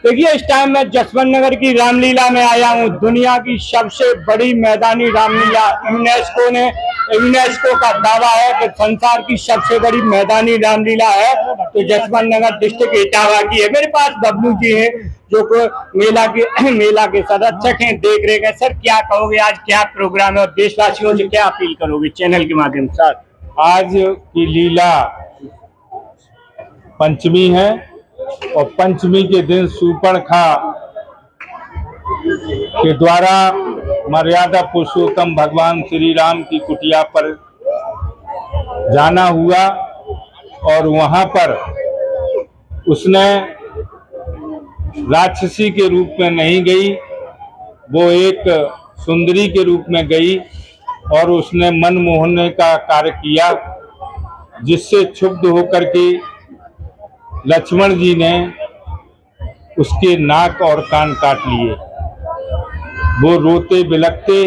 देखिए, इस टाइम मैं जसवंत नगर की रामलीला में आया हूँ। दुनिया की सबसे बड़ी मैदानी रामलीला, यूनेस्को का दावा है कि संसार की सबसे बड़ी मैदानी रामलीला है तो जसवंत नगर डिस्ट्रिक्ट इटावा की है। मेरे पास बबलू जी है जो मेला के संरक्षक हैं, देख रेख है। सर, क्या कहोगे, आज क्या प्रोग्राम है और देशवासियों से क्या अपील करोगे चैनल के माध्यम से? आज की लीला पंचमी है और पंचमी के दिन शूर्पणखा के द्वारा मर्यादा पुरुषोत्तम भगवान श्री राम की कुटिया पर जाना हुआ और वहां पर उसने राक्षसी के रूप में नहीं गई, वो एक सुंदरी के रूप में गई और उसने मन मोहने का कार्य किया, जिससे क्षुब्ध होकर के लक्ष्मण जी ने उसके नाक और कान काट लिए। वो रोते बिलखते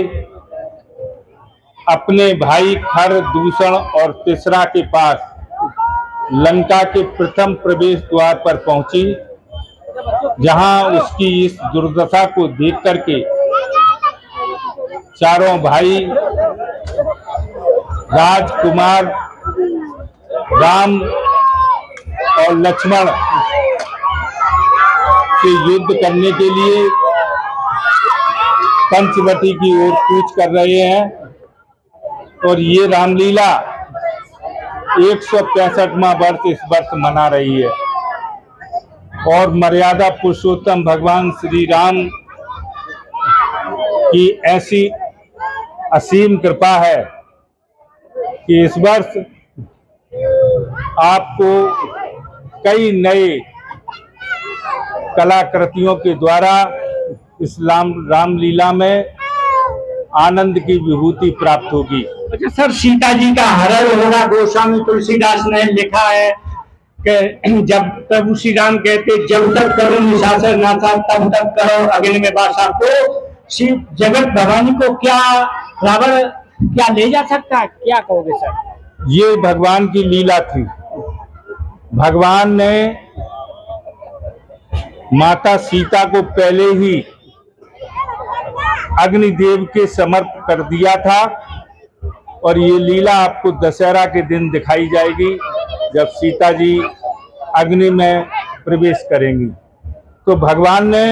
अपने भाई खर, दूषण और तीसरा के पास लंका के प्रथम प्रवेश द्वार पर पहुंची, जहां उसकी इस दुर्दशा को देख करके चारों भाई राजकुमार राम और लक्ष्मण से युद्ध करने के लिए पंचवटी की ओर कूच कर रहे हैं। और ये रामलीला 165वां वर्ष इस वर्ष मना रही है और मर्यादा पुरुषोत्तम भगवान श्री राम की ऐसी असीम कृपा है कि इस वर्ष आपको कई नए कलाकृतियों के द्वारा इस रामलीला में आनंद की विभूति प्राप्त होगी। अच्छा सर, सीता जी का हरण होना गोस्वामी तुलसीदास ने लिखा है कि जब प्रभु श्री राम कहते जब तक करो निशाचर नाचा तब तक करो अग्नि में बासा, तो शिव जगत भवानी को क्या रावण क्या ले जा सकता है, क्या कहोगे सर? ये भगवान की लीला थी। भगवान ने माता सीता को पहले ही अग्निदेव के समर्प कर दिया था और ये लीला आपको दशहरा के दिन दिखाई जाएगी, जब सीता जी अग्नि में प्रवेश करेंगी। तो भगवान ने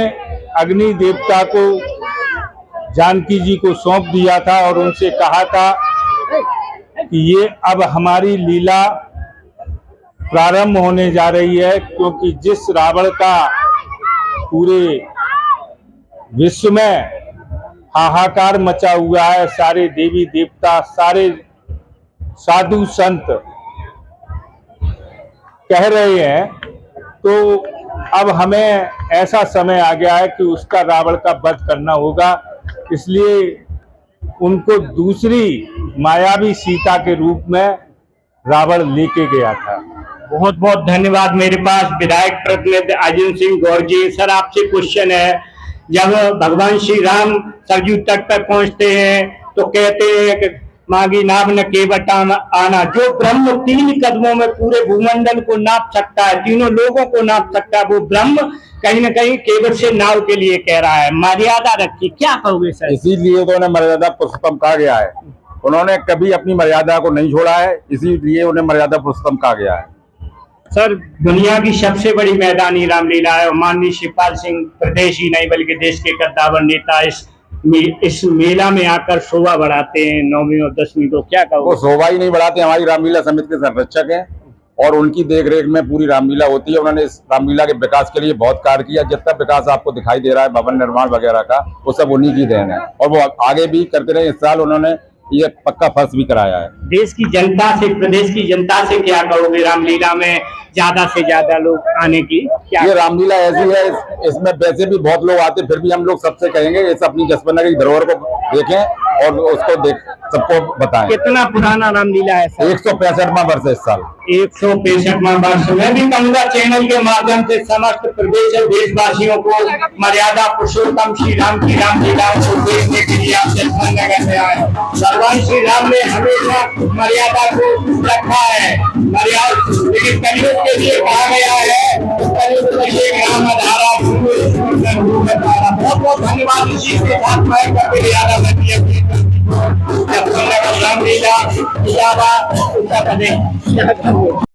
अग्नि देवता को जानकी जी को सौंप दिया था और उनसे कहा था कि ये अब हमारी लीला प्रारंभ होने जा रही है, क्योंकि जिस रावण का पूरे विश्व में हाहाकार मचा हुआ है, सारे देवी देवता, सारे साधु संत कह रहे हैं, तो अब हमें ऐसा समय आ गया है कि उसका रावण का वध करना होगा। इसलिए उनको दूसरी मायावी सीता के रूप में रावण लेके गया था। बहुत बहुत धन्यवाद। मेरे पास विधायक प्रतिनिधि अर्जुन सिंह गौर जी। सर, आपसे क्वेश्चन है, जब भगवान श्री राम सरयू तट पर पहुंचते हैं तो कहते हैं कि मांगी नाभ न केवट आना, जो ब्रह्म 3 कदमों में पूरे भूमंडल को नाप सकता है, तीनों लोगों को नाप सकता है, वो ब्रह्म कहीं न कहीं केवट से नाव के लिए कह रहा है, मर्यादा रखी, क्या कहोगे सर? इसीलिए उन्हें मर्यादा पुरुषोत्तम कहा गया है। उन्होंने कभी अपनी मर्यादा को नहीं छोड़ा है, इसीलिए उन्हें मर्यादा पुरुषोत्तम कहा गया है। सर, दुनिया की सबसे बड़ी मैदानी रामलीला है और माननीय शिवपाल सिंह प्रदेश ही नहीं बल्कि देश के कद्दावर नेता इस मेला में आकर शोभा बढ़ाते हैं 9वीं और 10वीं को, क्या कहो? वो शोभा ही नहीं बढ़ाते, हमारी रामलीला समिति के संरक्षक हैं और उनकी देखरेख में पूरी रामलीला होती है। उन्होंने इस रामलीला के विकास के लिए बहुत कार्य किया। जितना विकास आपको दिखाई दे रहा है भवन निर्माण वगैरह का, वो सब उन्हीं की देन है और वो आगे भी करते रहे। इस साल उन्होंने ये पक्का फर्श भी कराया है। देश की जनता से, प्रदेश की जनता से क्या कहोगे रामलीला में ज्यादा से ज्यादा लोग आने की? क्या ये रामलीला ऐसी है, इसमें वैसे भी बहुत लोग आते, फिर भी हम लोग सबसे कहेंगे इस अपनी जसवंत नगर की धरोहर को देखें और उसको सबको बताएं। कितना पुराना रामलीला है सर? 165वां वर्ष है इस साल। 165वां वर्ष। मैं भी कहूँगा चैनल के माध्यम से समस्त प्रदेश और देशवासियों को मर्यादा पुरुषोत्तम श्री राम की रामलीलाओं को देखने के लिए आप जसवंत नगर में आए। भगवान श्री राम ने हमेशा मर्यादा को रखा है, मर्यादा, लेकिन कलयुग के लिए कहा गया है, कलयुग में राम आधारा बहुत धन्यवाद। इसी के साथ मैं कपिल यादव रामलीला उत्तर प्रदेश।